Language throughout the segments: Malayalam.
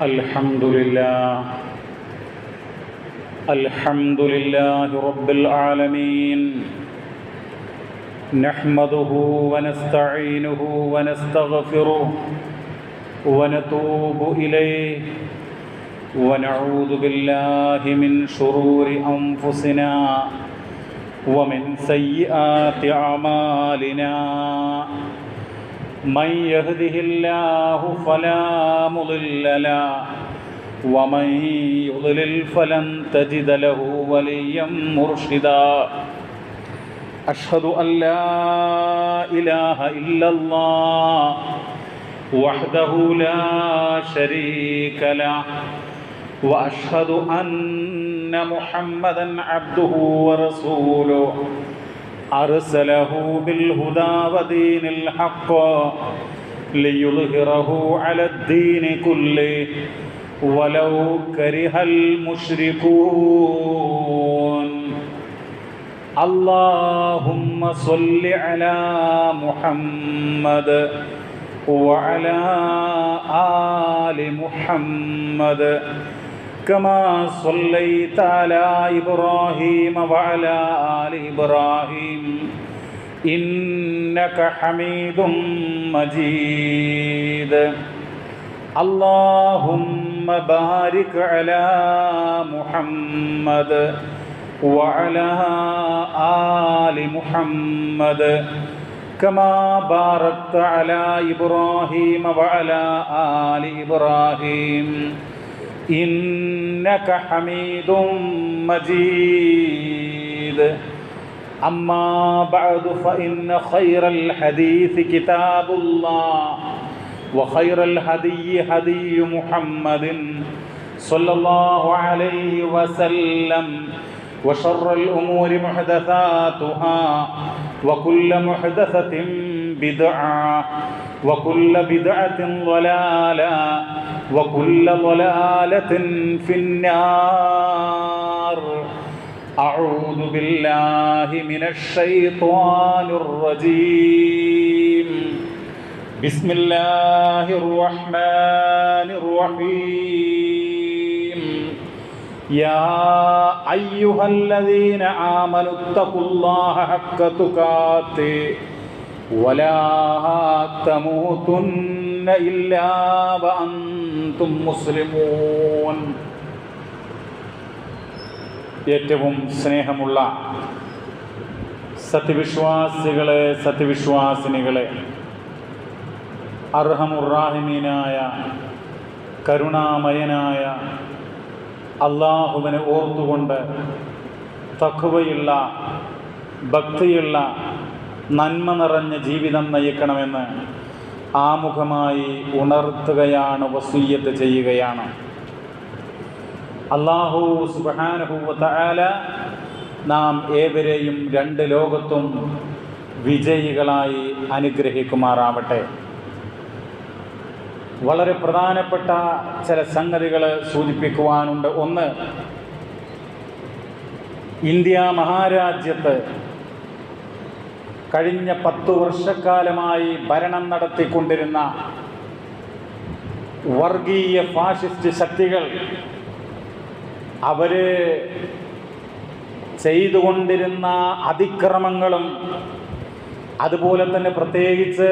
الحمد لله رب العالمين، نحمده ونستعينه ونستغفره ونتوب إليه ونعوذ بالله من شرور أنفسنا ومن سيئات أعمالنا. من يهده الله فلا مضل له ومن يضلل فلن تجد له وليا مرشدا. أشهد أن لا إله إلا الله وحده لا شريك له، وأشهد أن محمدا عبده ورسوله أرسله بالهدى ودين الحق ليظهره على الدين كله ولو كره المشركون. اللهم صل على محمد وعلى آل محمد كما صليت على إبراهيم وعلى آل إبراهيم إنك حميد مجيد. اللهم بارك على محمد وعلى آل محمد كما باركت على إبراهيم وعلى آل إبراهيم إنك حميد مجيد. أما بعد فإن خير الحديث كتاب الله وخير الهدي هدي محمد صلى الله عليه وسلم وشر الأمور محدثاتها وكل محدثة بدعة وكل بدعة ضلالة وكل ضلالة في النار. أعوذ بالله من الشيطان الرجيم. بسم الله الرحمن الرحيم. يا أيها الذين آمنوا اتقوا الله حق تقاته ولا تموتن إلا وأنتم مسلمون. ഏറ്റവും സ്നേഹമുള്ള സത്യവിശ്വാസികളെ, സത്യവിശ്വാസിനികളെ, അർഹമുറാഹിമീനായ കരുണാമയനായ അള്ളാഹുവിനെ ഓർത്തുകൊണ്ട് തഖ്വയുള്ള, ഭക്തിയുള്ള, നന്മ നിറഞ്ഞ ജീവിതം നയിക്കണമെന്ന് ആമുഖമായി ഉണർത്തുകയാണ്, വസിയ്യത്ത് ചെയ്യുകയാണ്. അല്ലാഹു സുബ്ഹാനഹു വ തആല നാം ഏവരെയും രണ്ട് ലോകത്തും വിജയികളായി അനുഗ്രഹിക്കുമാറാവട്ടെ. വളരെ പ്രധാനപ്പെട്ട ചില സംഗതികൾ സൂചിപ്പിക്കുവാനുണ്ട്. ഒന്ന്, ഇന്ത്യ മഹാരാജ്യത്ത് കഴിഞ്ഞ 10 വർഷക്കാലമായി ഭരണം നടത്തിക്കൊണ്ടിരുന്ന വർഗീയ ഫാഷിസ്റ്റ് ശക്തികൾ അവർ ചെയ്തുകൊണ്ടിരുന്ന അതിക്രമങ്ങളും അതുപോലെ തന്നെ പ്രത്യേകിച്ച്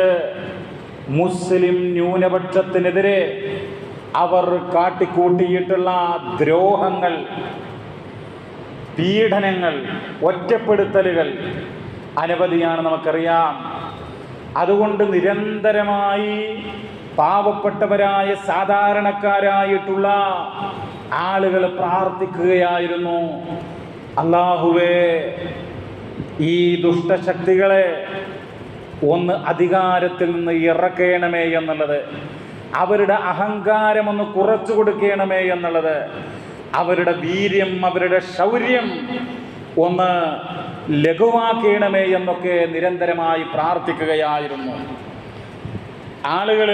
മുസ്ലിം ന്യൂനപക്ഷത്തിനെതിരെ അവർ കാട്ടിക്കൂട്ടിയിട്ടുള്ള ദ്രോഹങ്ങൾ, പീഡനങ്ങൾ, ഒറ്റപ്പെടുത്തലുകൾ അനവധിയാണ്, നമുക്കറിയാം. അതുകൊണ്ട് നിരന്തരമായി പാവപ്പെട്ടവരായ സാധാരണക്കാരായിട്ടുള്ള ആളുകൾ പ്രാർത്ഥിക്കുകയായിരുന്നു, അല്ലാഹുവേ ഈ ദുഷ്ടശക്തികളെ ഒന്ന് അധികാരത്തിൽ നിന്ന് ഇറക്കണമേ എന്നുള്ളത്, അവരുടെ അഹങ്കാരമൊന്ന് കുറച്ചു കൊടുക്കണമേ എന്നുള്ളത്, അവരുടെ വീര്യം, അവരുടെ ശൗര്യം ഒന്ന് ലഘുവാക്കണമേ എന്നൊക്കെ നിരന്തരമായി പ്രാർത്ഥിക്കുകയായിരുന്നു ആളുകൾ.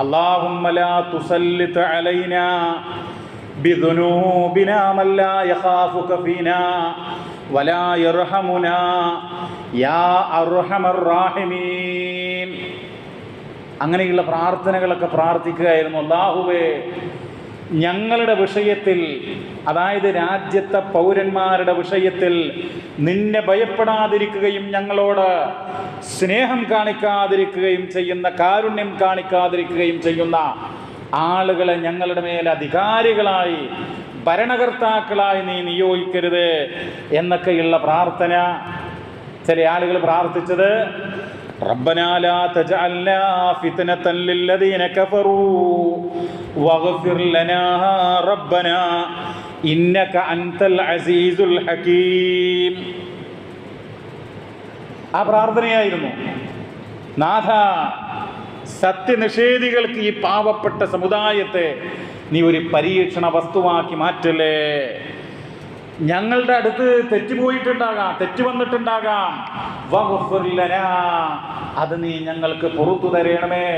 اللهم لا تسلط علينا بذنوبنا من لا يخافك فينا ولا يرحمنا يا أرحم الراحمين. അങ്ങനെയുള്ള പ്രാർത്ഥനകളൊക്കെ പ്രാർത്ഥിക്കുകയായിരുന്നു. അല്ലാഹുവേ, ഞങ്ങളുടെ വിഷയത്തിൽ, അതായത് രാജ്യത്തെ പൗരന്മാരുടെ വിഷയത്തിൽ നിന്നെ ഭയപ്പെടാതിരിക്കുകയും ഞങ്ങളോട് സ്നേഹം കാണിക്കാതിരിക്കുകയും ചെയ്യുന്ന, കാരുണ്യം കാണിക്കാതിരിക്കുകയും ചെയ്യുന്ന ആളുകളെ ഞങ്ങളുടെ മേൽ അധികാരികളായി, ഭരണകർത്താക്കളായി നീ നിയോഗിക്കരുത് എന്നൊക്കെയുള്ള പ്രാർത്ഥന ചില ആളുകൾ പ്രാർത്ഥിച്ചത്. റബ്ബനാ ലാ തജഅൽനാ ഫിത്നതൻ ലില്ലദീന കഫറൂ വഗ്ഫിർ ലനാ റബ്ബനാ ഇന്നക അൻതൽ അസീസുൽ ഹകീം. ആ പ്രാർത്ഥനയായിരുന്നു. നാഥ, സത്യനിഷേധികൾക്ക് ഈ പാവപ്പെട്ട സമുദായത്തെ നീ ഒരു പരീക്ഷണ വസ്തുവാക്കി മാറ്റല്ലേ. ഞങ്ങളുടെ അടുത്ത് തെറ്റുപോയിട്ടുണ്ടാകാം, തെറ്റു വന്നിട്ടുണ്ടാകാം. വഗ്ഫിർ ലനാ, അത് നീ ഞങ്ങൾക്ക് പുറത്തു തരണമേ.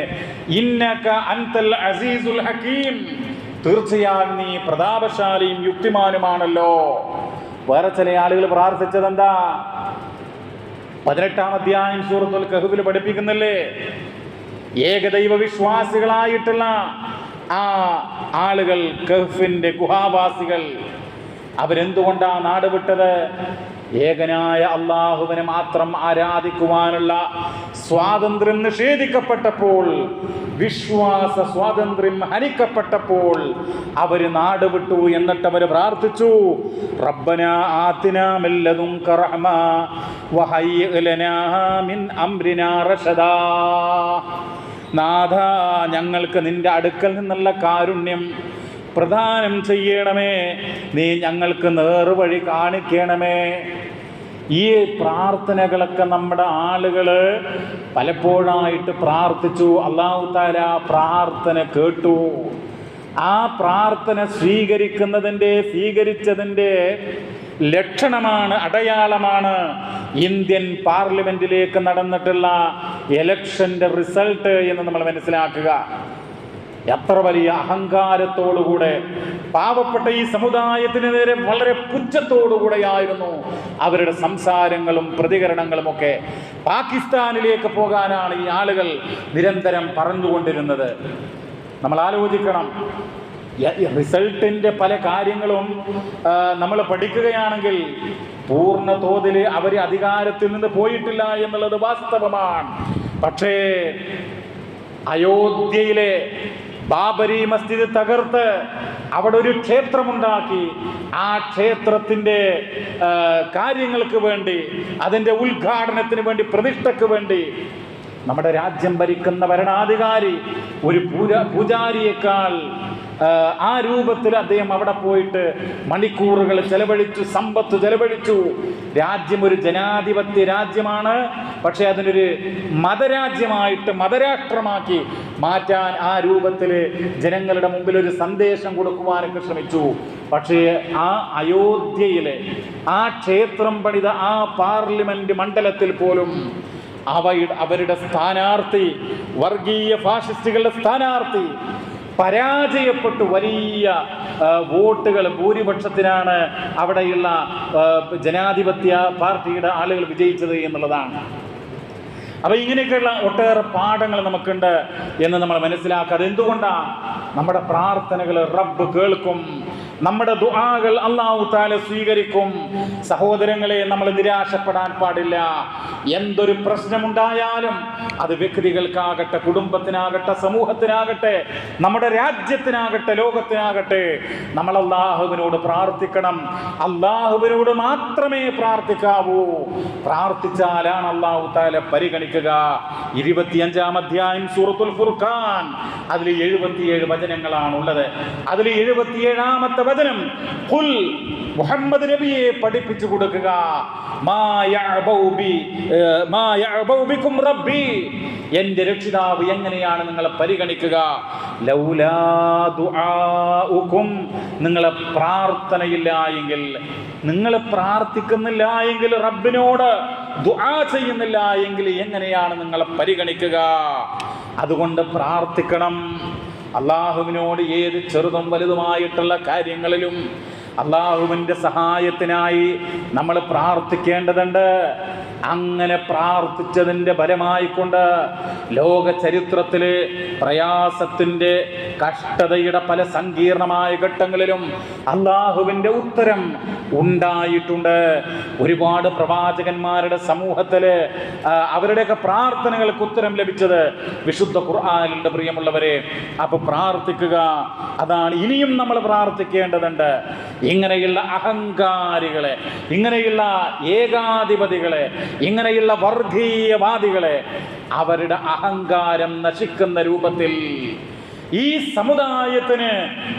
ഇന്നക അൻതൽ അസീസുൽ ഹകീം, തീർച്ചയായും നീ പ്രതാപശാലിയും യുക്തിമാനുമാണല്ലോ. വേറെ ചില ആളുകൾ പ്രാർത്ഥിച്ചത് എന്താ? 18-ാം അധ്യായം സൂറത്തുൽ കഹ്ഫിൽ പഠിപ്പിക്കുന്നില്ലേ, ഏകദൈവ വിശ്വാസികളായിട്ടുള്ള ആ ആളുകൾ, കഹ്ഫിന്റെ ഗുഹാവാസികൾ, അവരെന്തുകൊണ്ടാ നാട് വിട്ടത്? ഏകനായ അള്ളാഹുവിനെ മാത്രം ആരാധിക്കുവാനുള്ള സ്വാതന്ത്ര്യം നിഷേധിക്കപ്പെട്ടപ്പോൾ, വിശ്വാസ സ്വാതന്ത്ര്യം ഹനിക്കപ്പെട്ടപ്പോൾ അവർ നാട് വിട്ടു. എന്നിട്ട് അവർ പ്രാർത്ഥിച്ചു, റബ്ബനാ ആതിനാ മിൻ ലദുൻക റഹ്മ വഹയ്യിഅ് ലനാ മിൻ അംരിനാ റശദാ. നാഥ, ഞങ്ങൾക്ക് നിന്റെ അടുക്കൽ നിന്നുള്ള കാരുണ്യം പ്രദാനം ചെയ്യണമേ, നീ ഞങ്ങൾക്ക് നേർവഴി കാണിക്കണമേ. ഈ പ്രാർത്ഥനകളൊക്കെ നമ്മുടെ ആളുകൾ പലപ്പോഴായിട്ട് പ്രാർത്ഥിച്ചു. അല്ലാഹു തആല പ്രാർത്ഥന കേട്ടു. ആ പ്രാർത്ഥന സ്വീകരിച്ചതിൻ്റെ ലക്ഷണമാണ്, അടയാളമാണ് ഇന്ത്യൻ പാർലമെന്റിലേക്ക് നടന്നിട്ടുള്ള ഇലക്ഷന്റെ റിസൾട്ട് എന്ന് നമ്മൾ മനസ്സിലാക്കുക. എത്ര വലിയ അഹങ്കാരത്തോടുകൂടെ പാവപ്പെട്ട ഈ സമുദായത്തിന് നേരെ വളരെ പുച്ഛത്തോടുകൂടെയായിരുന്നു അവരുടെ സംസാരങ്ങളും പ്രതികരണങ്ങളും ഒക്കെ. പാകിസ്ഥാനിലേക്ക് പോകാനാണ് ഈ ആളുകൾ നിരന്തരം പറഞ്ഞുകൊണ്ടിരുന്നത്. നമ്മൾ ആലോചിക്കണം, റിസൾട്ടിൻ്റെ പല കാര്യങ്ങളും നമ്മൾ പഠിക്കുകയാണെങ്കിൽ പൂർണ്ണ തോതിൽ അവർ അധികാരത്തിൽ നിന്ന് പോയിട്ടില്ല എന്നുള്ളത് വാസ്തവമാണ്. പക്ഷേ അയോധ്യയിലെ ബാബരി മസ്ജിദ് തകർത്ത് അവിടെ ഒരു ക്ഷേത്രമുണ്ടാക്കി, ആ ക്ഷേത്രത്തിൻ്റെ കാര്യങ്ങൾക്ക് വേണ്ടി, അതിൻ്റെ ഉദ്ഘാടനത്തിന് വേണ്ടി, പ്രതിഷ്ഠയ്ക്ക് വേണ്ടി നമ്മുടെ രാജ്യം ഭരിക്കുന്ന ഭരണാധികാരി ഒരു പൂജാരിയേക്കാൾ ആ രൂപത്തിൽ അദ്ദേഹം അവിടെ പോയിട്ട് മണിക്കൂറുകൾ ചെലവഴിച്ചു, സമ്പത്ത് ചെലവഴിച്ചു. രാജ്യം ഒരു ജനാധിപത്യ രാജ്യമാണ്, പക്ഷെ അതിനൊരു മതരാജ്യമായിട്ട്, മതരാഷ്ട്രമാക്കി മാറ്റാൻ ആ രൂപത്തിൽ ജനങ്ങളുടെ മുമ്പിൽ ഒരു സന്ദേശം കൊടുക്കുവാനൊക്കെ ശ്രമിച്ചു. പക്ഷേ ആ അയോധ്യയിലെ ആ ക്ഷേത്രം പണിത ആ പാർലമെന്റ് മണ്ഡലത്തിൽ പോലും അവരുടെ സ്ഥാനാർത്ഥി, വർഗീയ ഫാഷിസ്റ്റുകളുടെ സ്ഥാനാർത്ഥി പരാജയപ്പെട്ടു. വലിയ വോട്ടുകൾ ഭൂരിപക്ഷത്തിനാണ് അവിടെയുള്ള ജനാധിപത്യ പാർട്ടിയുടെ ആളുകൾ വിജയിച്ചത് എന്നുള്ളതാണ്. അപ്പോൾ ഇങ്ങനെയൊക്കെയുള്ള ഒട്ടേറെ പാഠങ്ങൾ നമുക്കുണ്ട് എന്ന് നമ്മൾ മനസ്സിലാക്കുക. അതെന്തുകൊണ്ടാണ്? നമ്മുടെ പ്രാർത്ഥനകൾ റബ്ബ് കേൾക്കും, നമ്മുടെ ദുആകൾ അല്ലാഹു തആല സ്വീകരിക്കും. സഹോദരങ്ങളെ, നമ്മൾ നിരാശപ്പെടാൻ പാടില്ല. എന്തൊരു പ്രശ്നമുണ്ടായാലും അത് വ്യക്തികൾക്കാകട്ടെ, കുടുംബത്തിനാകട്ടെ, സമൂഹത്തിനാകട്ടെ, നമ്മുടെ രാജ്യത്തിനാകട്ടെ, ലോകത്തിനാകട്ടെ, നമ്മൾ അല്ലാഹുവിനോട് പ്രാർത്ഥിക്കണം. അല്ലാഹുവിനോട് മാത്രമേ പ്രാർത്ഥിക്കാവൂ. പ്രാർത്ഥിച്ചാലാണ് അല്ലാഹു തആല പരിഗണിക്കുക. 25-ാം അധ്യായം സൂറത്തുൽ ഫുർഖാൻ, അതിൽ 77 വചനങ്ങളാണ് ഉള്ളത്. അതിൽ 77-ാമത്തെ വചനം, ഖുൽ, മുഹമ്മദ് നബിയെ പഠിപ്പിച്ചു കൊടുക്കുക, മാ യഅബഉ ബികും റബ്ബി, എൻ്റെ രക്ഷിതാവ് എങ്ങനെയാണ് നിങ്ങളെ പരിഗണിക്കുക. ലൗലാ ദുആഉകും, നിങ്ങളെ പ്രാർത്ഥനയില്ല എങ്കിൽ, നിങ്ങൾ പ്രാർത്ഥിക്കുന്നില്ല എങ്കിൽ, റബ്ബിനോട് ദുആ ചെയ്യുന്നില്ല എങ്കിൽ എങ്ങനെയാണ് നിങ്ങളെ പരിഗണിക്കുക? അതുകൊണ്ട് പ്രാർത്ഥിക്കണം. അള്ളാഹുവിനോട് ഏത് ചെറുതും വലുതുമായിട്ടുള്ള കാര്യങ്ങളിലും അള്ളാഹുവിൻ്റെ സഹായത്തിനായി നമ്മൾ പ്രാർത്ഥിക്കേണ്ടതുണ്ട്. അങ്ങനെ പ്രാർത്ഥിച്ചതിൻ്റെ ഫലമായിക്കൊണ്ട് ലോക ചരിത്രത്തിലെ പ്രയാസത്തിൻ്റെ കഷ്ടതയുടെ പല സങ്കീർണമായ ഘട്ടങ്ങളിലും അള്ളാഹുവിൻ്റെ ഉത്തരം ഉണ്ടായിട്ടുണ്ട്. ഒരുപാട് പ്രവാചകന്മാരുടെ സമൂഹത്തില് അവരുടെയൊക്കെ പ്രാർത്ഥനകൾക്ക് ഉത്തരം ലഭിച്ചത് വിശുദ്ധ ഖുർആനിലുണ്ട്. പ്രിയമുള്ളവരെ, അപ്പൊ പ്രാർത്ഥിക്കുക, അതാണ് ഇനിയും നമ്മൾ പ്രാർത്ഥിക്കേണ്ടതുണ്ട്. ഇങ്ങനെയുള്ള അഹങ്കാരികളെ, ഇങ്ങനെയുള്ള ഏകാധിപതികളെ, ഇങ്ങനെയുള്ള വർഗീയവാദികളെ അവരുടെ അഹങ്കാരം നശിക്കുന്ന രൂപത്തിൽ ഈ സമുദായത്തിന്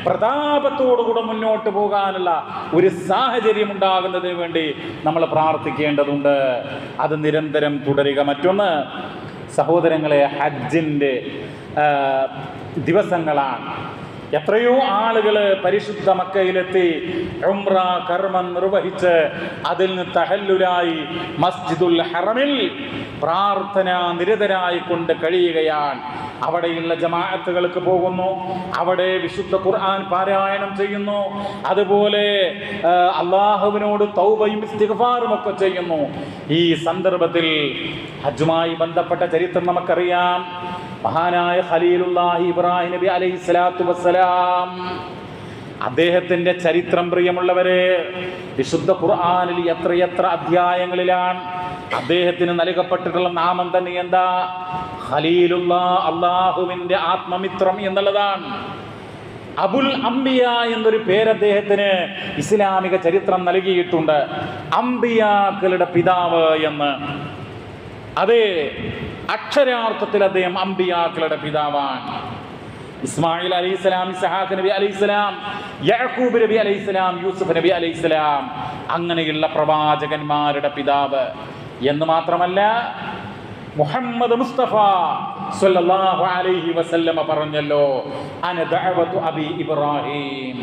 പ്രതാപത്തോടുകൂടെ മുന്നോട്ട് പോകാനുള്ള ഒരു സാഹചര്യം ഉണ്ടാകുന്നതിന് വേണ്ടി നമ്മൾ പ്രാർത്ഥിക്കേണ്ടതുണ്ട്. അത് നിരന്തരം തുടരുക. മറ്റൊന്ന്, സഹോദരങ്ങളെ, ഹജ്ജിൻ്റെ ദിവസങ്ങളാണ്. എത്രയോ ആളുകൾ പരിശുദ്ധ മക്കയിലെത്തി ഉംറ കർമ്മം നിർവഹിച്ച് അതിൽ നിന്ന് തഹല്ലുലായി മസ്ജിദുൽ ഹറമിൽ പ്രാർത്ഥന നിരതരായി കൊണ്ട് കഴിയുകയാണ്. അവിടെയുള്ള ജമാഅത്തുകൾക്ക് പോകുന്നു, അവിടെ വിശുദ്ധ ഖുർആൻ പാരായണം ചെയ്യുന്നു, അതുപോലെ അള്ളാഹുവിനോട് തൗബയും ഇസ്തിഗ്ഫാറും ഒക്കെ ചെയ്യുന്നു. ഈ സന്ദർഭത്തിൽ ഹജ്ജുമായി ബന്ധപ്പെട്ട ചരിത്രം നമുക്കറിയാം. മഹാനായ ഖലീലുല്ലാഹി ഇബ്രാഹിം നബി അലൈഹി സ്വലാത്തു വസ്സലാം, അദ്ദേഹത്തിന്റെ ചരിത്രം പ്രിയമുള്ളവരെ വിശുദ്ധ ഖുർആനിൽ എത്രയെത്ര അധ്യായങ്ങളിലാണ് അദ്ദേഹത്തിന് നൽകപ്പെട്ടിട്ടുള്ള നാമം തന്നെ എന്താ? ഖലീലുല്ലാ, അള്ളാഹുവിന്റെ ആത്മമിത്രം എന്നുള്ളതാണ്. അബുൽ അംബിയ എന്നൊരു പേര് അദ്ദേഹത്തിന് ഇസ്ലാമിക ചരിത്രം നൽകിയിട്ടുണ്ട്. അംബിയാക്കളുടെ പിതാവ് എന്ന്. അതെ, അക്ഷരാർത്ഥത്തിൽ അദ്ദേഹം അംബിയാക്കളുടെ പിതാവാണ്. ഇസ്മായിൽ അലൈഹിസ്സലാം, ഇസ്ഹാഖ് നബി അലൈഹിസ്സലാം, യാക്കൂബ് നബി അലൈഹിസ്സലാം, യൂസുഫ് നബി അലൈഹിസ്സലാം, അങ്ങനെയുള്ള പ്രവാചകന്മാരുടെ പിതാവ് എന്ന് മാത്രമല്ല, മുഹമ്മദ് മുസ്തഫ സ്വല്ലല്ലാഹു അലൈഹി വസല്ലമ പറഞ്ഞല്ലോ, അന ദഅവതു അബി ഇബ്രാഹിം,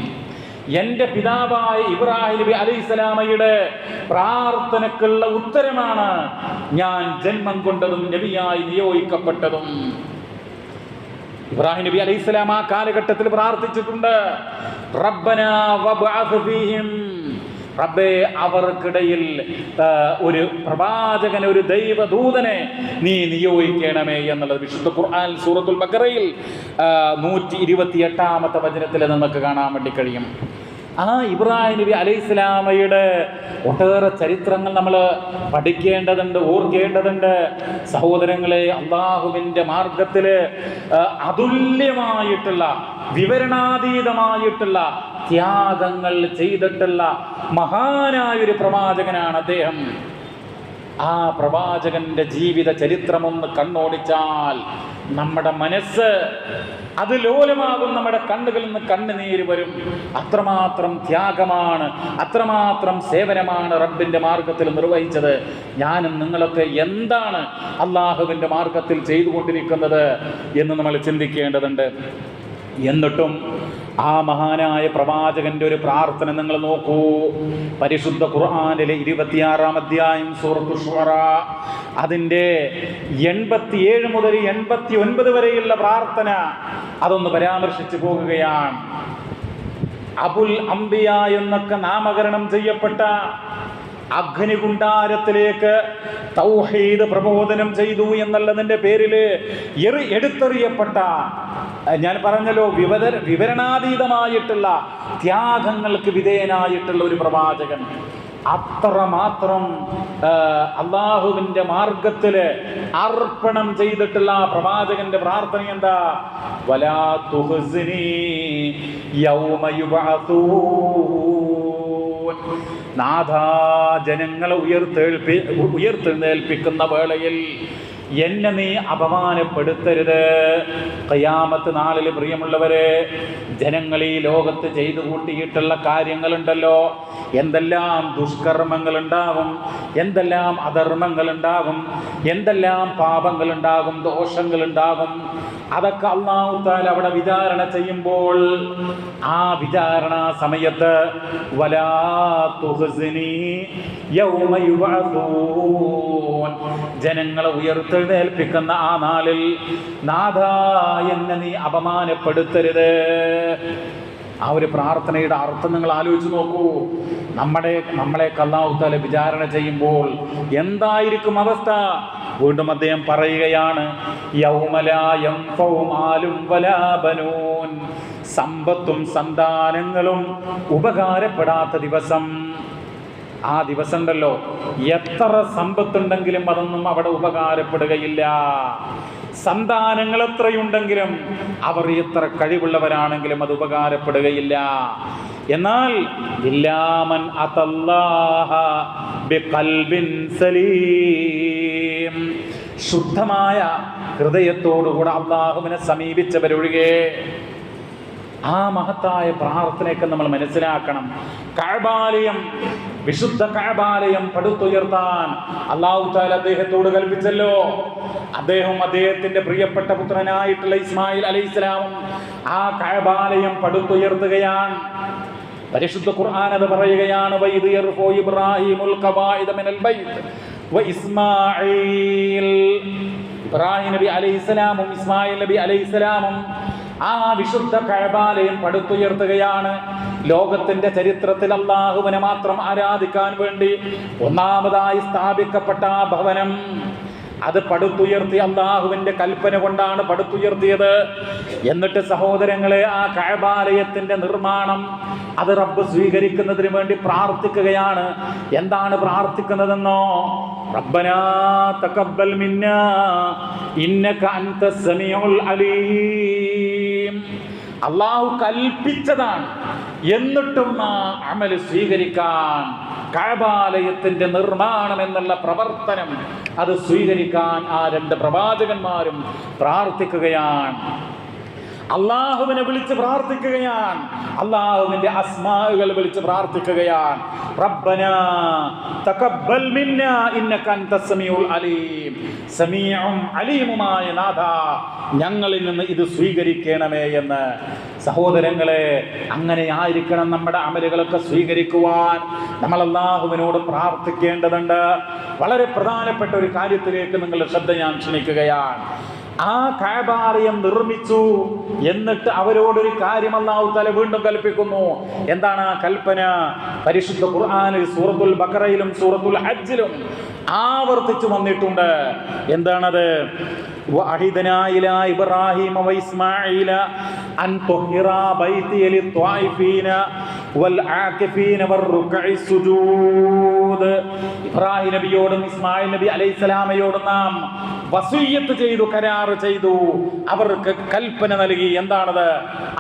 എൻ്റെ പിതാവായ ഇബ്രാഹിം നബി അലൈഹിസ്സലാമയുടെ പ്രാർത്ഥനക്കുള്ള ഉത്തരമാണ് ഞാൻ ജന്മം കൊണ്ടതും നബിയായി നിയോഗിക്കപ്പെട്ടതും. ഇബ്രാഹിം നബി അലൈഹിസ്സലാം ആ കാലഘട്ടത്തിൽ പ്രാർത്ഥിച്ചിട്ടുണ്ട്, റബ്ബനാ വബ്അസ് ഫീഹിം, റബ്ബേ അവർക്കിടയിൽ ഒരു പ്രവാചകനെ, ഒരു ദൈവദൂതനെ നീ നിയോഗിക്കണമേ എന്നുള്ളത് വിശുദ്ധ ഖുർആൻ സൂറത്തുൽ ബഖറയിൽ 128-ാമത്തെ വചനത്തിൽ നമുക്ക് കാണാൻ വേണ്ടി കഴിയും. ആ ഇബ്രാഹിം നബി അലൈഹിസ്സലാമയുടെ ഒട്ടേറെ ചരിത്രങ്ങൾ നമ്മൾ പഠിക്കേണ്ടതുണ്ട്, ഓർക്കേണ്ടതുണ്ട്. സഹോദരങ്ങളെ, അള്ളാഹുവിൻ്റെ മാർഗത്തിൽ അതുല്യമായിട്ടുള്ള, വിവരണാതീതമായിട്ടുള്ള ത്യാഗങ്ങൾ ചെയ്തിട്ടുള്ള മഹാനായൊരു പ്രവാചകനാണ് അദ്ദേഹം. ആ പ്രവാചകന്റെ ജീവിത ചരിത്രമൊന്ന് കണ്ണോടിച്ചാൽ നമ്മുടെ മനസ്സ് അത് ലോലമാകും, നമ്മുടെ കണ്ണുകളിൽ നിന്ന് കണ്ണുനീര് വരും. അത്രമാത്രം ത്യാഗമാണ്, അത്രമാത്രം സേവനമാണ് റബ്ബിന്റെ മാർഗത്തിൽ നിർവഹിച്ചത്. ഞാനും നിങ്ങളൊക്കെ എന്താണ് അള്ളാഹുവിന്റെ മാർഗത്തിൽ ചെയ്തുകൊണ്ടിരിക്കുന്നത് എന്ന് നമ്മൾ ചിന്തിക്കേണ്ടതുണ്ട്. എന്നിട്ടും ആ മഹാനായ പ്രവാചകന്റെ ഒരു പ്രാർത്ഥന നിങ്ങൾ നോക്കൂ. പരിശുദ്ധ ഖുർആനിലെ 26-ാം അധ്യായം സൂറത്തു ശുഅറ, അതിൻ്റെ 87 മുതൽ 89 വരെയുള്ള പ്രാർത്ഥന അതൊന്ന് പരാമർശിച്ചു പോകുകയാണ്. അബുൽ അംബിയ എന്നൊക്കെ നാമകരണം ചെയ്യപ്പെട്ട അഗ്നികുണ്ടാരത്തിലേക്ക് തൗഹീദ് പ്രബോധനം ചെയ്തു എന്നുള്ളതിൻ്റെ പേരിൽ എടുത്തെറിയപ്പെട്ട, ഞാൻ പറഞ്ഞല്ലോ, വിവരണാതീതമായിട്ടുള്ള ത്യാഗങ്ങൾക്ക് വിധേയനായിട്ടുള്ള ഒരു പ്രവാചകൻ. അത്രമാത്രം അള്ളാഹുവിൻ്റെ മാർഗത്തിൽ അർപ്പണം ചെയ്തിട്ടുള്ള പ്രവാചകന്റെ പ്രാർത്ഥന എന്താ? വലാ തുഹ്സിനി യൗമ യുബഅസൂൻ, നാഥാ ജനങ്ങളെ ഉയർത്തെഴുന്നേൽപ്പിക്കുന്ന വേളയിൽ എന്നെ നീ അപമാനപ്പെടുത്തരുത്. ഖിയാമത്ത് നാളിൽ പ്രിയമുള്ളവരെ, ജനങ്ങൾ ഈ ലോകത്ത് ചെയ്തു കൂട്ടിയിട്ടുള്ള കാര്യങ്ങളുണ്ടല്ലോ, എന്തെല്ലാം ദുഷ്കർമ്മങ്ങളുണ്ടാകും, എന്തെല്ലാം അധർമ്മങ്ങളുണ്ടാകും, എന്തെല്ലാം പാപങ്ങളുണ്ടാകും, ദോഷങ്ങളുണ്ടാകും. അതൊക്കെ അല്ലാഹു തആല അവിടെ വിചാരണ ചെയ്യുമ്പോൾ ആ വിചാരണ സമയത്ത് വലാ തുഹ്സിനി യൗമ യുബഅസൂൻ, ജനങ്ങളെ ഉയർത്തെഴുന്നേൽപ്പിക്കുന്ന ആ നാളിൽ നാഥാ എന്നെ നീ അപമാനപ്പെടുത്തരുത്. ആ ഒരു പ്രാർത്ഥനയുടെ അർത്ഥം നിങ്ങൾ ആലോചിച്ച് നോക്കൂ. നമ്മളെ അല്ലാഹു തആല വിചാരണ ചെയ്യുമ്പോൾ എന്തായിരിക്കും അവസ്ഥ? വീണ്ടും അദ്ദേഹം പറയുകയാണ്, യൗമ ലാ യൻഫഉ മാലും വലാ ബനൂൻ, സമ്പത്തും സന്താനങ്ങളും ഉപകാരപ്പെടാത്ത ദിവസം. ആ ദിവസം ഉണ്ടല്ലോ, എത്ര സമ്പത്തുണ്ടെങ്കിലും അതൊന്നും അവിടെ ഉപകാരപ്പെടുകയില്ല. സന്താനങ്ങൾ എത്രയുണ്ടെങ്കിലും അവർ എത്ര കഴിവുള്ളവരാണെങ്കിലും അത് ഉപകാരപ്പെടുകയില്ല. എന്നാൽ ഇല്ലാമൻ അതല്ലാഹ ബിഖൽബിൻ സലീം, ശുദ്ധമായ ഹൃദയത്തോടുകൂടെ അല്ലാഹുവിനെ സമീപിച്ചവരൊഴികെ. ആ മഹത്തായ പ്രാർത്ഥനയൊക്കെ നമ്മൾ മനസ്സിലാക്കണം. കഅബാലയം, വിശുദ്ധ കഅബാലയം പടുത്തുയർത്താൻ അല്ലാഹു തആല അദ്ദേഹത്തോട് കൽപ്പിച്ചല്ലോ. അദ്ദേഹത്തിന്റെ പ്രിയപ്പെട്ട പുത്രനായിട്ടുള്ള ഇസ്മായിൽ അലൈഹിസ്സലാമും ആ കഅബാലയം പടുത്തുയർത്തുകയാണ്. പരിശുദ്ധ ഖുർആൻ അത് പറയുകയാണ്, വഇദ് യർഫഉ ഇബ്രാഹീമുൽ ഖവാഇദ മിനൽ ബൈത്ത് വ ഇസ്മാഈൽ. ഇബ്രാഹിം നബി അലൈഹിസ്സലാമും ഇസ്മായിൽ നബി അലൈഹിസ്സലാമും ആ വിശുദ്ധ കഅബാലയം പടുത്തുയർത്തുകയാണ്. ലോകത്തിന്റെ ചരിത്രത്തിൽ അല്ലാഹുവിനെ മാത്രം ആരാധിക്കാൻ വേണ്ടി ഒന്നാമതായി സ്ഥാപിക്കപ്പെട്ട ആ ഭവനം, അത് പടുത്തുയർത്തി അല്ലാഹുവിന്റെ കൽപ്പന കൊണ്ടാണ് പടുത്തുയർത്തിയത്. എന്നിട്ട് സഹോദരങ്ങളെ, ആ കഅബാലയത്തിന്റെ നിർമ്മാണം അത് റബ്ബ് സ്വീകരിക്കുന്നതിന് വേണ്ടി പ്രാർത്ഥിക്കുകയാണ്. എന്താണ് പ്രാർത്ഥിക്കുന്നതെന്നോ? റബ്ബനാ തഖബ്ബൽ മിന്നാ ഇന്നക അൻതസ് സമീഉൽ അലീം. അല്ലാഹു കൽപ്പിച്ചതാണ്, എന്നിട്ടും ആ അമൽ സ്വീകരിക്കാൻ, കഅബാലയത്തിന്റെ നിർമ്മാണം എന്നുള്ള പ്രവർത്തനം അത് സ്വീകരിക്കാൻ ആ രണ്ട് പ്രവാചകന്മാരും പ്രാർത്ഥിക്കുകയാണ്. അള്ളാഹുവിനെ വിളിച്ച് പ്രാർത്ഥിക്കുകയാണ്, അള്ളാഹുവിന്റെ അസ്മാഉകൾ വിളിച്ച് പ്രാർത്ഥിക്കുകയാണ്. റബ്ബനാ തഖബ്ബൽ മിന്നാ ഇന്നക അൻതസ് സമീഉൽ അലീം, സമീഉം അലീമുമായ നാഥ, ഞങ്ങളിൽ നിന്ന് ഇത് സ്വീകരിക്കണമേ എന്ന്. സഹോദരങ്ങളെ, അങ്ങനെ ആയിരിക്കണം നമ്മുടെ അമലുകളൊക്കെ സ്വീകരിക്കുവാൻ നമ്മൾ അള്ളാഹുവിനോട് പ്രാർത്ഥിക്കേണ്ടതുണ്ട്. വളരെ പ്രധാനപ്പെട്ട ഒരു കാര്യത്തിലേക്ക് നിങ്ങളുടെ ശ്രദ്ധ ഞാൻ ക്ഷണിക്കുകയാണ്. ആ കഅബാലയം നിർമ്മിച്ചു, എന്നിട്ട് അവരോടൊരു കാര്യം അല്ലാഹു തആല വീണ്ടും കൽപ്പിക്കുന്നു. എന്താണ് ആ കൽപ്പന? പരിശുദ്ധ ഖുർആനിൽ സൂറത്തുൽ ബഖറയിലും സൂറത്തുൽ ഹജ്ജിലും ആവർത്തിച്ചു വന്നിട്ടുണ്ട്. എന്താണത്? വഅഹിദനാ ഇലാ ഇബ്രാഹീമ വഇസ്മാഈല അൻ തുഹിറാ ബൈതിയ ലിത്വായിഫീന വൽ ആകിഫീന വറുക്ഇ സുജൂദ്. ഇബ്രാഹിം നബിയോടും ഇസ്മായിൽ നബി അലൈഹിസ്സലാമയോടും നാം വസിയ്യത്ത് ചെയ്തു, കരാർ ചെയ്തു, അവർക്ക് കൽപ്പന നൽകി. എന്താണത്?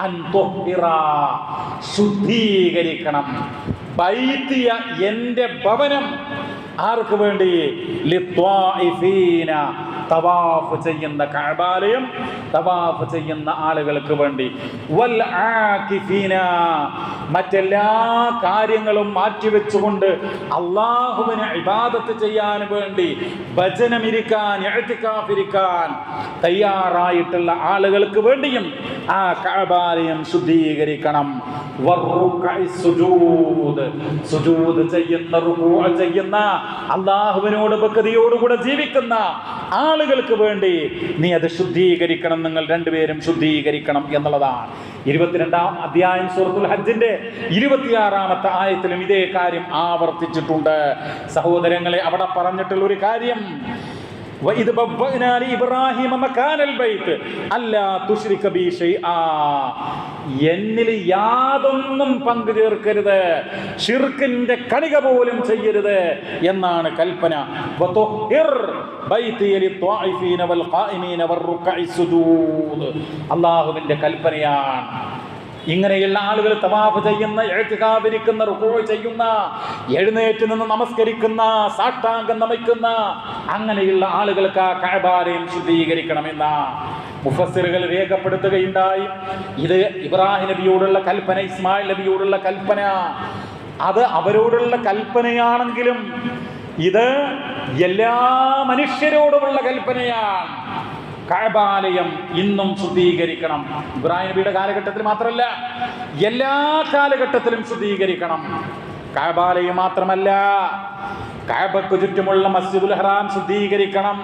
അൻ തുഹിറാ, ശുദ്ധീകരിക്കണം. ബൈതിയ, എന്റെ ഭവനം. ആർക്ക് വേണ്ടി? ലിത്വായിഫീന, തവാഫ് ചെയ്യുന്ന കഅബാലയം തവാഫ് ചെയ്യുന്ന ആളുകൾക്ക് വേണ്ടി. വൽ ആകിഫീന, മറ്റെല്ലാ കാര്യങ്ങളും മാറ്റിവെച്ചുകൊണ്ട് അല്ലാഹുവിനെ ഇബാദത്ത് ചെയ്യാൻ വേണ്ടി, ഭജനമിരിക്കാൻ, ഇഅ്തികാഫിരിക്കാൻ തയ്യാറായിട്ടുള്ള ആളുകൾക്ക് വേണ്ടിയും ആ കഅബാലയം ശുദ്ധീകരിക്കണം. വറുക്ഇ സുജൂദ്, സുജൂദ് ചെയ്യുന്ന, റുകൂഅ ചെയ്യുന്ന, അല്ലാഹുവിനോട് ഭക്തിയോടുകൂടെ ജീവിക്കുന്ന ആളുകൾക്ക് വേണ്ടി നീ അത് ശുദ്ധീകരിക്കണം, നിങ്ങൾ രണ്ടുപേരും ശുദ്ധീകരിക്കണം എന്നുള്ളതാണ്. 22-ാം അധ്യായം സൂറത്തുൽ ഹജ്ജിന്റെ 26-ാമത്തെ ആയത്തിലും ഇതേ കാര്യം ആവർത്തിച്ചിട്ടുണ്ട്. സഹോദരങ്ങളെ, അവിടെ പറഞ്ഞിട്ടുള്ള ഒരു കാര്യം, വഇദ് ബവ്വഅനാ ലിഇബ്രാഹീമ മകാനൽ ബൈത്ത് അല്ലാ തുശ്രിക ബി ശൈആ, എന്നിൽ യാതൊന്നും പങ്കു ചേർക്കരുത്, ശിർക്കിന്റെ കണിക പോലും ചെയ്യരുത് എന്നാണ് കൽപ്പന. വതുഹിർ ബൈതിയ ലിത്വായിഫീന വൽ ഖായിമീന വറുക്ഇ സുജൂദ്, അല്ലാഹുവിന്റെ കൽപ്പനയാണ്. ഇങ്ങനെയുള്ള ആളുകൾ തവാഫ് ചെയ്യുന്ന, ഇഅ്തികാഫിരിക്കുന്ന, റുകൂഅ ചെയ്യുന്ന, എഴുന്നേറ്റ് നിന്ന് നമസ്കരിക്കുന്ന, സാഷ്ടാംഗം നമിക്കുന്ന അങ്ങനെയുള്ള ആളുകൾക്ക് ആ കഅബാലയം ശുദ്ധീകരിക്കണമെന്ന മുഫസ്സിറുകൾ രേഖപ്പെടുത്തുകയുണ്ടായി. ഇത് ഇബ്രാഹിം നബിയോടുള്ള കൽപ്പന, ഇസ്മായിൽ നബിയോടുള്ള കൽപ്പന, അത് അവരോടുള്ള കൽപ്പനയാണെങ്കിലും ഇത് എല്ലാ മനുഷ്യരോടുമുള്ള കൽപ്പനയാണ്. കഅബാലയം ഇന്നും ശുദ്ധീകരിക്കണം. ഇബ്രാഹിം നബിയുടെ കാലഘട്ടത്തിൽ മാത്രമല്ല, എല്ലാ കാലഘട്ടത്തിലും ശുദ്ധീകരിക്കണം. കഅബാലയം മാത്രമല്ല, കഅബക്ക് ചുറ്റുമുള്ള മസ്ജിദുൽ ഹറാം ശുദ്ധീകരിക്കണം.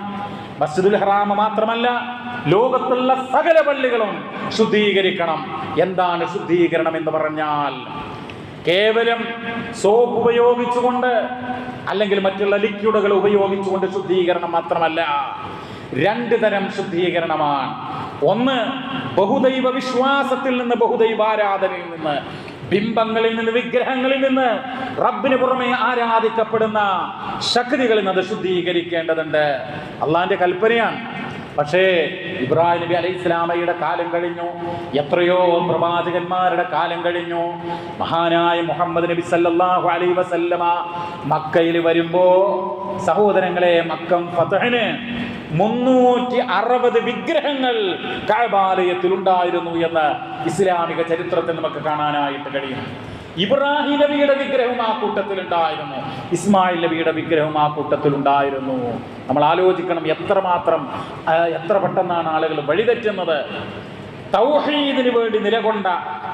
മസ്ജിദുൽ ഹറാം മാത്രമല്ല, ലോകത്തുള്ള സകല പള്ളികളും ശുദ്ധീകരിക്കണം. എന്താണ് ശുദ്ധീകരണം എന്ന് പറഞ്ഞാൽ? കേവലം സോപ്പ് ഉപയോഗിച്ചുകൊണ്ട് അല്ലെങ്കിൽ മറ്റുള്ള ലിക്വിഡുകൾ ഉപയോഗിച്ചുകൊണ്ട് ശുദ്ധീകരണം മാത്രമല്ല, രണ്ട് തരം ശുദ്ധീകരണമാണ്. ഒന്ന്, ബഹുദൈവ വിശ്വാസത്തിൽ നിന്ന്, ബഹുദൈവാരാധനയിൽ നിന്ന്, ബിംബങ്ങളിൽ നിന്ന്, വിഗ്രഹങ്ങളിൽ നിന്ന്, റബ്ബിന് പുറമെ ആരാധിക്കപ്പെടുന്ന ശക്തികളിൽ നിന്ന് അത് ശുദ്ധീകരിക്കേണ്ടതുണ്ട്. അള്ളാന്റെ കൽപ്പനയാണ്. പക്ഷേ ഇബ്രാഹിം നബി അലൈഹി ഇസ്ലാമയുടെ കാലം കഴിഞ്ഞു, എത്രയോ പ്രവാചകന്മാരുടെ കാലം കഴിഞ്ഞു. മഹാനായ മുഹമ്മദ് നബി സല്ലല്ലാഹു അലൈഹി വസല്ലമ മക്കയിൽ വരുമ്പോ സഹോദരങ്ങളെ, മക്കം ഫതഹിന് 360 വിഗ്രഹങ്ങൾ കഅബാലയത്തിൽ ഉണ്ടായിരുന്നു എന്ന് ഇസ്ലാമിക ചരിത്രത്തിൽ നമുക്ക് കാണാനായിട്ട് കഴിയും. ഇബ്രാഹിം നബിയുടെ വിഗ്രഹം ആ കൂട്ടത്തിലുണ്ടായിരുന്നു, ഇസ്മായിൽ നബിയുടെ വിഗ്രഹം ആ കൂട്ടത്തിലുണ്ടായിരുന്നു. നമ്മൾ ആലോചിക്കണം, എത്ര പെട്ടെന്നാണ് ആളുകൾ വഴിതെറ്റുന്നത്. തൗഹീദിന് വേണ്ടി നിലകൊണ്ട,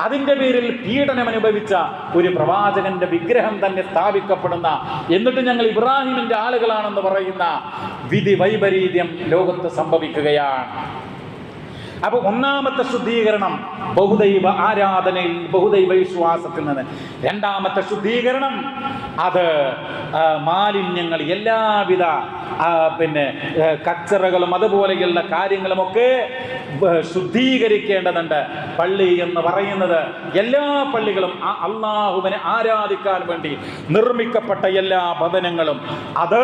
അതിൻ്റെ പേരിൽ പീഡനം അനുഭവിച്ച ഒരു പ്രവാചകന്റെ വിഗ്രഹം തന്നെ സ്ഥാപിക്കപ്പെടുന്ന, എന്നിട്ട് ഞങ്ങൾ ഇബ്രാഹിമിന്റെ ആളുകളാണെന്ന് പറയുന്ന വിധി വൈപരീത്യം ലോകത്ത് സംഭവിക്കുകയാണ്. അപ്പൊ ഒന്നാമത്തെ ശുദ്ധീകരണം ബഹുദൈവ ആരാധനയിൽ, ബഹുദൈവ വിശ്വാസത്തിൽ നിന്ന്. രണ്ടാമത്തെ ശുദ്ധീകരണം അത് മാലിന്യങ്ങൾ, എല്ലാവിധ കച്ചറകളും അതുപോലെയുള്ള കാര്യങ്ങളുമൊക്കെ ശുദ്ധീകരിക്കേണ്ടതുണ്ട്. പള്ളി എന്ന് പറയുന്നത് എല്ലാ പള്ളികളും അള്ളാഹുവിനെ ആരാധിക്കാൻ വേണ്ടി നിർമ്മിക്കപ്പെട്ട എല്ലാ ഭവനങ്ങളും അത്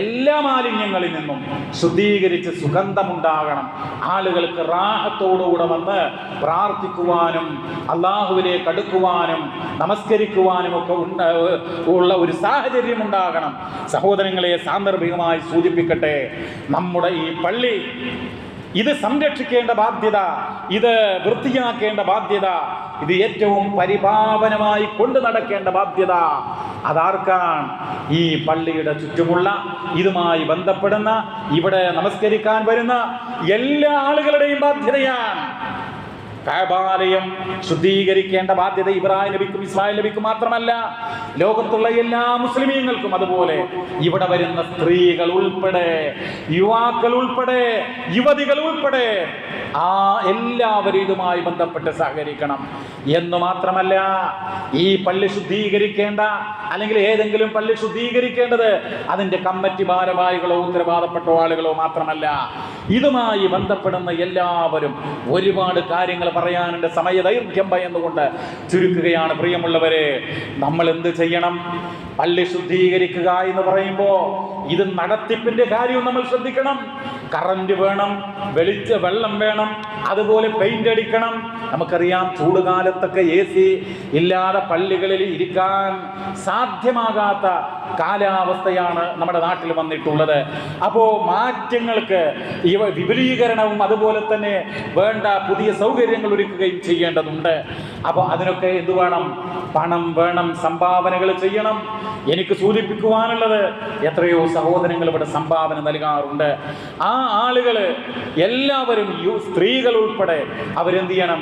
എല്ലാ മാലിന്യങ്ങളിൽ നിന്നും ശുദ്ധീകരിച്ച് സുഗന്ധമുണ്ടാകണം. ആളുകൾക്ക് റാഹത്തോടുകൂടെ വന്ന് പ്രാർത്ഥിക്കുവാനും അള്ളാഹുവിലേക്ക് അടുക്കുവാനും നമസ്കരിക്കുവാനും ഒക്കെ ഉള്ള ഒരു സാഹചര്യം ഉണ്ടാകണം. സഹോദരങ്ങളെ, സാന്ദർഭികമായി സൂചിപ്പിക്കട്ടെ, നമ്മുടെ ഈ പള്ളി ഇത് സംരക്ഷിക്കേണ്ട ബാധ്യത, ഇത് വൃത്തിയാക്കേണ്ട ബാധ്യത, ഇത് ഏറ്റവും പരിപാവനമായി കൊണ്ടു നടക്കേണ്ട ബാധ്യത അതാർക്കാണ്? ഈ പള്ളിയുടെ ചുറ്റുമുള്ള, ഇതുമായി ബന്ധപ്പെടുന്ന, ഇവിടെ നമസ്കരിക്കാൻ വരുന്ന എല്ലാ ആളുകളുടെയും ബാധ്യതയാണ്. കഅബാലയം ശുദ്ധീകരിക്കേണ്ട ബാധ്യത ഇബ്രാഹിം നബിക്കും ഇസ്മായിൽ നബിക്കും മാത്രമല്ല, ലോകത്തുള്ള എല്ലാ മുസ്ലിമീങ്ങൾക്കും. അതുപോലെ ഇവിടെ വരുന്ന സ്ത്രീകൾ ഉൾപ്പെടെ, യുവാക്കൾ ഉൾപ്പെടെ, യുവതികൾ ഉൾപ്പെടെ എല്ലാവരും ഇതുമായി ബന്ധപ്പെട്ട് സഹകരിക്കണം എന്ന് മാത്രമല്ല, ഈ പള്ളി ശുദ്ധീകരിക്കേണ്ട, അല്ലെങ്കിൽ ഏതെങ്കിലും പള്ളി ശുദ്ധീകരിക്കേണ്ടത് അതിന്റെ കമ്മിറ്റി ഭാരവാഹികളോ ഉത്തരവാദപ്പെട്ട ആളുകളോ മാത്രമല്ല, ഇതുമായി ബന്ധപ്പെടുന്ന എല്ലാവരും. ഒരുപാട് കാര്യങ്ങൾ പറയാനുണ്ട്, സമയദൈർഘ്യം ഭയന്നുകൊണ്ട് ചുരുക്കുകയാണ്. പ്രിയമുള്ളവരെ, നമ്മൾ എന്ത് ചെയ്യണം? പള്ളി ശുദ്ധീകരിക്കുക എന്ന് പറയുമ്പോൾ ഇത് നടത്തിപ്പിന്റെ കാര്യവും നമ്മൾ ശ്രദ്ധിക്കണം. കറന്റ് വേണം, വെള്ളം വേണം, അതുപോലെ പെയിന്റ് അടിക്കണം. നമുക്കറിയാം, ചൂടുകാലത്തൊക്കെ AC ഇല്ലാതെ പള്ളികളിൽ ഇരിക്കാൻ സാധ്യമാകാത്ത കാലാവസ്ഥയാണ് നമ്മുടെ നാട്ടിൽ വന്നിട്ടുള്ളത്. അപ്പോൾ മാറ്റങ്ങൾക്ക് വിപുലീകരണവും അതുപോലെ തന്നെ വേണ്ട പുതിയ സൗകര്യങ്ങൾ ഒരുക്കുകയും ചെയ്യേണ്ടതുണ്ട്. അപ്പോൾ അതിനൊക്കെ എന്ത് വേണം? പണം വേണം, സംഭാവനകൾ ചെയ്യണം. എനിക്ക് സൂചിപ്പിക്കുവാനുള്ളത്, എത്രയോ സഹോദരങ്ങൾ ഇവിടെ സംഭാവന നൽകാറുണ്ട്. ആ ആളുകൾ എല്ലാവരും, സ്ത്രീകൾ ഉൾപ്പെടെ, അവരെന്ത് ചെയ്യണം?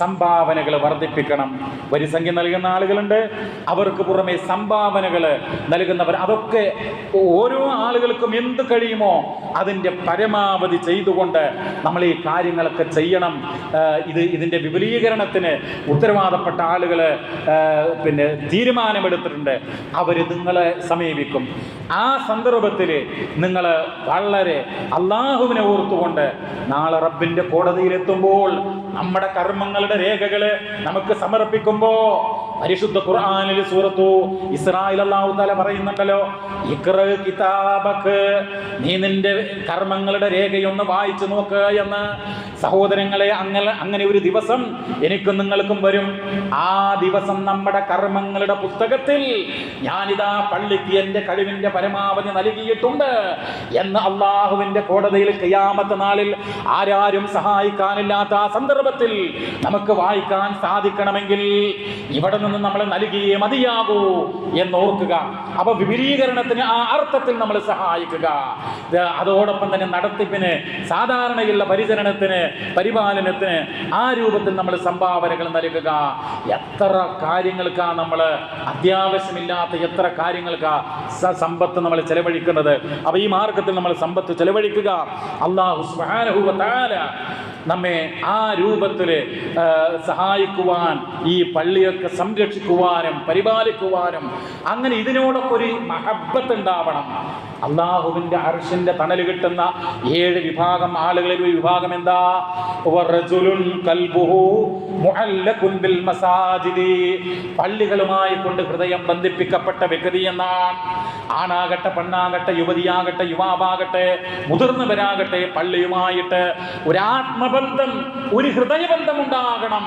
സംഭാവനകൾ വർദ്ധിപ്പിക്കണം. വരിസംഖ്യ നൽകുന്ന ആളുകളുണ്ട്, അവർക്ക് പുറമെ സംഭാവനകൾ നൽകുന്നവർ. അതൊക്കെ ഓരോ ആളുകൾക്കും എന്ത് കഴിയുമോ അതിൻ്റെ പരമാവധി ചെയ്തുകൊണ്ട് നമ്മൾ ഈ കാര്യങ്ങളൊക്കെ ചെയ്യണം. ഇതിൻ്റെ വിപുലീകരണത്തിന് ഉത്തരവാദപ്പെട്ട ആളുകൾ തീരുമാനമെടുത്തിട്ടുണ്ട്. അവർ നിങ്ങളെ സമീപിക്കും. ആ സന്ദർഭത്തിൽ നിങ്ങൾ വളരെ അള്ളാഹുവിനെ ഓർത്തുകൊണ്ട് നാളെ റബ്ബിന്റെ കോടതിയിലെത്തുമ്പോൾ നമ്മുടെ കർമ്മങ്ങളുടെ രേഖകൾ നമുക്ക് സമർപ്പിക്കുമ്പോൾ, പരിശുദ്ധ ഖുർആനിൽ സൂറത്തു ഇസ്രായിൽ അല്ലാഹു തആല പറയുന്നുണ്ടല്ലോ, ഇഖ്റ കിതാബക, നീ നിന്റെ കർമ്മങ്ങളുടെ രേഖയൊന്ന് വായിച്ചു നോക്ക് എന്ന്. സഹോദരങ്ങളെ, അങ്ങനെ ഒരു ദിവസം എനിക്കും നിങ്ങൾക്കും വരും. ആ ദിവസം നമ്മുടെ കർമ്മങ്ങളുടെ പുസ്തകത്തിൽ ഞാനിതാ പള്ളിക്ക് എൻ്റെ കഴിവിൻ്റെ പരമാവധി നൽകിയിട്ടുണ്ട് എന്ന് അള്ളാഹുവിൻ്റെ കോടതിയിൽ ഖിയാമത്ത് നാളിൽ ആരാരും സഹായിക്കാനില്ലാത്ത ആ സന്ദർഭത്തിൽ നമുക്ക് വായിക്കാൻ സാധിക്കണമെങ്കിൽ ഇവിടെ നിന്ന് നമ്മൾ നൽകിയേ മതിയാകൂ എന്നോർക്കുക. അപ്പൊ വിപുലീകരണത്തിന് ആ അർത്ഥത്തിൽ നമ്മൾ സഹായിക്കുക. അതോടൊപ്പം തന്നെ നടത്തിപ്പിന്, സാധാരണയുള്ള പരിചരണത്തിന്, പരിപാലനത്തിന് ആ രൂപത്തിൽ നമ്മൾ സംഭാവനകൾ നൽകുക. എത്ര കാര്യങ്ങൾക്കാ നമ്മൾ അത്യാവശ്യമില്ലാത്ത എത്ര കാര്യങ്ങൾക്കാ സമ്പത്ത് നമ്മൾ ചെലവഴിക്കുന്നത്. അപ്പൊ ഈ മാർഗത്തിൽ നമ്മൾ സമ്പത്ത് ചെലവഴിക്കുക. അല്ലാഹു സുബ്ഹാനഹു വ തആല നമ്മെ ആ രൂപത്തിൽ സഹായിക്കുവാൻ, ഈ പള്ളിയൊക്കെ സംരക്ഷിക്കുവാനും പരിപാലിക്കുവാനും, അങ്ങനെ ഇതിനോടൊക്കെ ഒരു മഹബ്ബത്ത് ഉണ്ടാവണം. അള്ളാഹുവിന്റെ അർശിന്റെ തണൽ കിട്ടുന്ന 7 വിഭാഗം ആളുകളിൽ ഒരു വിഭാഗം എന്താ? വറജുലുൻ ഖൽബുഹു മുഅല്ലഖുൻ ബിൽ മസാജിദി, പള്ളികളുമായി കൊണ്ട് ഹൃദയം ബന്ധിപ്പിക്കപ്പെട്ട വ്യക്തി എന്നാണ്. ആണാകട്ടെ, പെണ്ണാകട്ടെ, യുവതിയാകട്ടെ, യുവാവാകട്ടെ, മുതിർന്നവരാകട്ടെ, പള്ളിയുമായിട്ട് ഒരു ആത്മബന്ധം, ഒരു ഹൃദയബന്ധം ഉണ്ടാകണം.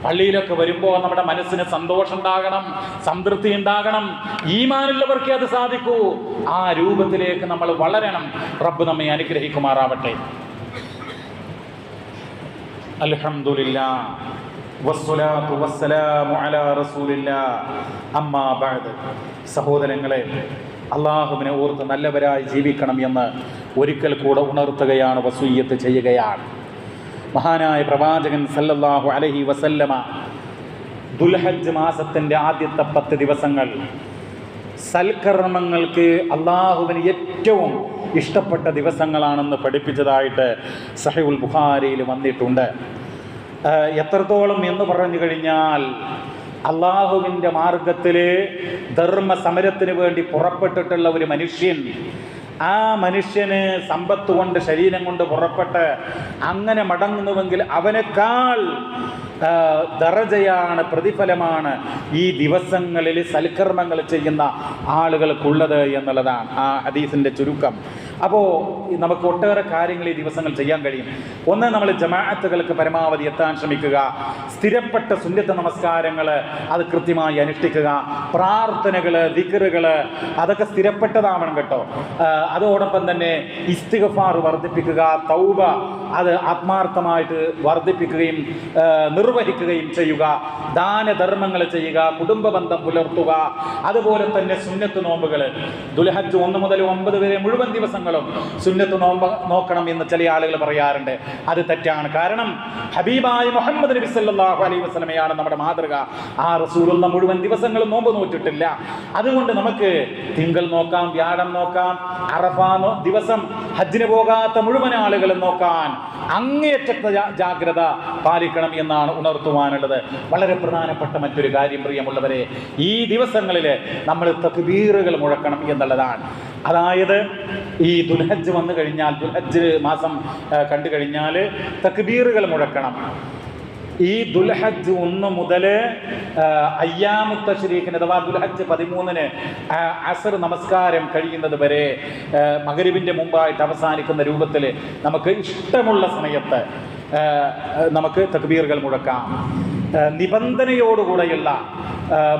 പള്ളിയിലൊക്കെ വരുമ്പോൾ നമ്മുടെ മനസ്സിന് സന്തോഷം ഉണ്ടാകണം, സംതൃപ്തി ഉണ്ടാകണം. ഈമാനുള്ളവർക്കേ അത് സാധിക്കൂ. ആ രൂപത്തിലേക്ക് നമ്മൾ വളരണം. റബ്ബ് നമ്മെ അനുഗ്രഹിക്കുമാറാവട്ടെ. അൽഹംദുലില്ലാഹ് വസ്സലാത്തു വസ്സലാമു അലാ റസൂലില്ലാഹ് അമ്മാ ബഅദ്. സഹോദരങ്ങളെ, അള്ളാഹുവിനെ ഓർത്ത് നല്ലവരായി ജീവിക്കണം എന്ന് ഒരിക്കൽ കൂടെ ഉണർത്തുകയാണ്, വസിയ്യത്ത് ചെയ്യുകയാണ്. മഹാനായ പ്രവാചകൻ സല്ലല്ലാഹു അലൈഹി വസല്ലമ ദുൽഹജ്ജ് മാസത്തിൻ്റെ ആദ്യത്തെ 10 ദിവസങ്ങൾ സൽക്കർമ്മങ്ങൾക്ക് അള്ളാഹുവിന് ഏറ്റവും ഇഷ്ടപ്പെട്ട ദിവസങ്ങളാണെന്ന് പഠിപ്പിച്ചതായിട്ട് സഹീഹുൽ ബുഖാരിയിൽ വന്നിട്ടുണ്ട്. എത്രത്തോളം എന്ന് പറഞ്ഞു കഴിഞ്ഞാൽ, അള്ളാഹുവിൻ്റെ മാർഗത്തിൽ ധർമ്മ സമരത്തിന് വേണ്ടി പുറപ്പെട്ടിട്ടുള്ള ഒരു മനുഷ്യൻ, ആ മനുഷ്യന് സമ്പത്ത് കൊണ്ട്, ശരീരം കൊണ്ട് പുറപ്പെട്ട് അങ്ങനെ മടങ്ങുന്നുവെങ്കിൽ അവനേക്കാൾ ദറജയാണ്, പ്രതിഫലമാണ് ഈ ദിവസങ്ങളിൽ സൽക്കർമ്മങ്ങൾ ചെയ്യുന്ന ആളുകൾക്കുള്ളത് എന്നുള്ളതാണ് ആ ഹദീസിൻ്റെ ചുരുക്കം. അപ്പോൾ നമുക്ക് ഒട്ടേറെ കാര്യങ്ങൾ ഈ ദിവസങ്ങൾ ചെയ്യാൻ കഴിയും. ഒന്ന്, നമ്മൾ ജമാഅത്തുകൾക്ക് പരമാവധി എത്താൻ ശ്രമിക്കുക. സ്ഥിരപ്പെട്ട സുന്നത്ത് നമസ്കാരങ്ങൾ അത് കൃത്യമായി അനുഷ്ഠിക്കുക. പ്രാർത്ഥനകൾ, ദിക്റുകൾ അതൊക്കെ സ്ഥിരപ്പെട്ടതാവണം കേട്ടോ. അതോടൊപ്പം തന്നെ ഇസ്തിഗ്ഫാർ വർദ്ധിപ്പിക്കുക, തൗബ അത് ആത്മാർത്ഥമായിട്ട് വർദ്ധിപ്പിക്കുകയും നിർവഹിക്കുകയും ചെയ്യുക. ദാനധർമ്മങ്ങൾ ചെയ്യുക, കുടുംബ ബന്ധം പുലർത്തുക. അതുപോലെ തന്നെ സുന്നത്ത് നോമ്പുകൾ, ദുൽഹജ്ജ് 1 മുതൽ 9 വരെ മുഴുവൻ ദിവസങ്ങളും സുന്നത്ത് നോമ്പ് നോക്കണം എന്ന് ചില ആളുകൾ പറയാറുണ്ട്. അത് തെറ്റാണ്. കാരണം ഹബീബായ മുഹമ്മദ് നബി സല്ലല്ലാഹു അലൈഹി വസല്ലമയാണ് നമ്മുടെ മാതൃക. ആ റസൂലുള്ള മുഴുവൻ ദിവസങ്ങളും നോമ്പ് നോറ്റിട്ടില്ല. അതുകൊണ്ട് നമുക്ക് തിങ്കൾ നോക്കാം, വ്യാഴം നോക്കാം, അറഫ ദിവസം ഹജ്ജിന് പോകാത്ത മുഴുവൻ ആളുകളും നോക്കാൻ അങ്ങേയറ്റത്തെ ജാഗ്രത പാലിക്കണം എന്നാണ് ഉണർത്തുവാനുള്ളത്. വളരെ പ്രധാനപ്പെട്ട മറ്റൊരു കാര്യം പ്രിയമുള്ളവരെ, ഈ ദിവസങ്ങളിൽ നമ്മൾ തക്ബീറുകൾ മുഴക്കണം എന്നുള്ളതാണ്. അതായത് ഈ ദുൽഹജ്ജ് വന്നു കഴിഞ്ഞാൽ, ദുൽഹജ്ജ് മാസം കണ്ടു കഴിഞ്ഞാൽ തക്ബീറുകൾ മുഴക്കണം. ഈ ദുൽഹജ്ജ് 1 മുതൽ അയ്യാമു തശ്രീഖിന് അഥവാ ദുൽഹജ്ജ് 13-ന് അസർ നമസ്കാരം കഴിയുന്നത് വരെ, മഗ്രിബിൻ്റെ മുമ്പായിട്ട് അവസാനിക്കുന്ന രൂപത്തിൽ നമുക്ക് ഇഷ്ടമുള്ള സമയത്ത് നമുക്ക് തക്ബീറുകൾ മുഴക്കാം. നിബന്ധനയോടുകൂടെയുള്ള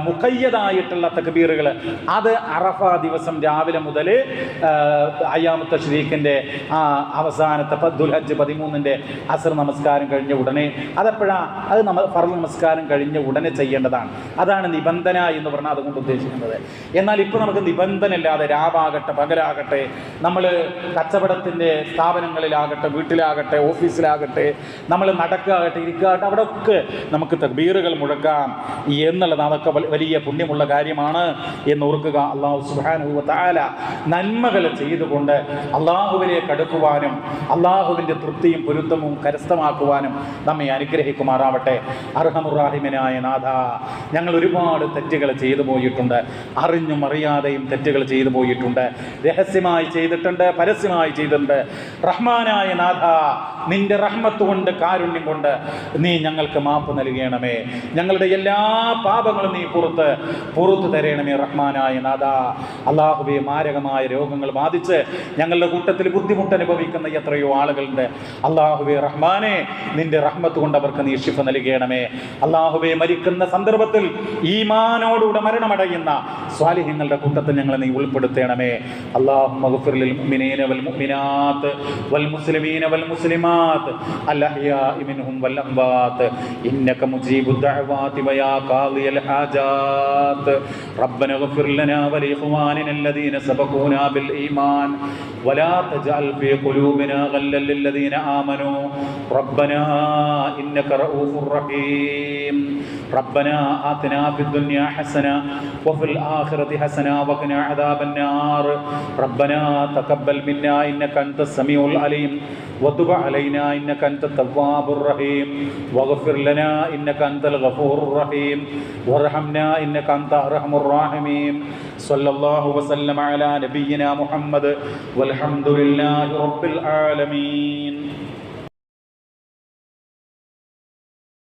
മുഖയ്യതായിട്ടുള്ള തക്ബീറുകൾ അത് അറഫ ദിവസം രാവിലെ മുതൽ അയ്യാമു തശ്രീഖിൻ്റെ അവസാനത്തെ ദുൽഹജ്ജ് 13-ൻ്റെ അസർ നമസ്കാരം കഴിഞ്ഞ ഉടനെ, അത് ഫർള് നമസ്കാരം കഴിഞ്ഞ ഉടനെ ചെയ്യേണ്ടതാണ്. അതാണ് നിബന്ധന എന്ന് പറഞ്ഞാൽ അതുകൊണ്ട് ഉദ്ദേശിക്കുന്നത്. എന്നാൽ ഇപ്പോൾ നമുക്ക് നിബന്ധന ഇല്ലാതെ രാവാകട്ടെ പകലാകട്ടെ, നമ്മൾ കച്ചവടത്തിൻ്റെ സ്ഥാപനങ്ങളിലാകട്ടെ, വീട്ടിലാകട്ടെ, ഓഫീസിലാകട്ടെ, നമ്മൾ നടക്കാകട്ടെ, ഇരിക്കാകട്ടെ, അവിടെ ഒക്കെ നമുക്ക് തക്ബീറുകൾ മുഴക്കാം എന്നുള്ളത് അതൊക്കെ വലിയ പുണ്യമുള്ള കാര്യമാണ് എന്ന് ഓർക്കുക. അല്ലാഹു സുബ്ഹാനഹു വ തആല നന്മകൾ ചെയ്തുകൊണ്ട് അള്ളാഹുവിലേക്ക് അടുക്കുവാനും അള്ളാഹുവിൻ്റെ തൃപ്തിയും പൊരുത്തവും കരസ്ഥമാക്കുവാനും നമ്മെ അനുഗ്രഹിക്കുമാറാവട്ടെ. അർഹമുർ-റാഹിമീനായ നാഥ, ഞങ്ങൾ ഒരുപാട് തെറ്റുകൾ ചെയ്തു പോയിട്ടുണ്ട്. അറിഞ്ഞും അറിയാതെയും തെറ്റുകൾ ചെയ്തു പോയിട്ടുണ്ട്. രഹസ്യമായി ചെയ്തിട്ടുണ്ട്, പരസ്യമായി ചെയ്തിട്ടുണ്ട്. റഹ്മാനായ നാഥ, നിന്റെ റഹ്മത്ത് കൊണ്ട്, കാരുണ്യം കൊണ്ട് നീ ഞങ്ങൾക്ക് മാപ്പ് നൽകണമേ. ഞങ്ങളുടെ എല്ലാ പാപങ്ങളും നീ പുറത്തു തരണമേ റഹ്മാനായ നാഥ. അല്ലാഹുവേ, മാരകമായ രോഗങ്ങൾ ബാധിച്ച് ഞങ്ങളുടെ കൂട്ടത്തിൽ ബുദ്ധിമുട്ട് അനുഭവിക്കുന്ന എത്രയോ ആളുകളുണ്ട്. അല്ലാഹുവേ റഹ്മാനെ, നിന്റെ റഹ്മത്ത് കൊണ്ട് അവർക്ക് നീ ശിഫ നൽകണമേ. അല്ലാഹുവേ, മരിക്കുന്ന സന്ദർഭത്തിൽ ഈമാനോടുകൂടെ മരണമടയുന്ന സ്വാലിഹ്യങ്ങളുടെ കൂട്ടത്തിൽ ഞങ്ങളെ നീ ഉൾപ്പെടുത്തണമേ. അല്ലാഹുമ്മ ഗ്ഫിർ ലിൽ മുഅ്മിനീന വൽ മുഅ്മിനാത്ത് വൽ മുസ്ലിമീന വൽ മുസ്ലിമാത്ത് അൽ അഹ്യാഇ മിൻഹും വൽ അംവാത്ത് ഇന്നക മുജീബുദ് ദഅവാതി വയാ ഖാദിയൽ الحاجات ربنا اغفر لنا ولإخواننا الذين سبقونا بالإيمان ولا تجعل في قلوبنا غلا للذين آمنوا ربنا إنك رؤوف رحيم ربنا آتنا في الدنيا حسنة وفي الآخرة حسنة وقنا عذاب النار ربنا تقبل منا إنك أنت السميع العليم وتب علينا إنك أنت التواب الرحيم واغفر لنا إنك أنت الغفور الرحيم وارحمنا إنك أنت أرحم الراحمين صلى الله وسلم على نبينا محمد والحمد لله رب العالمين.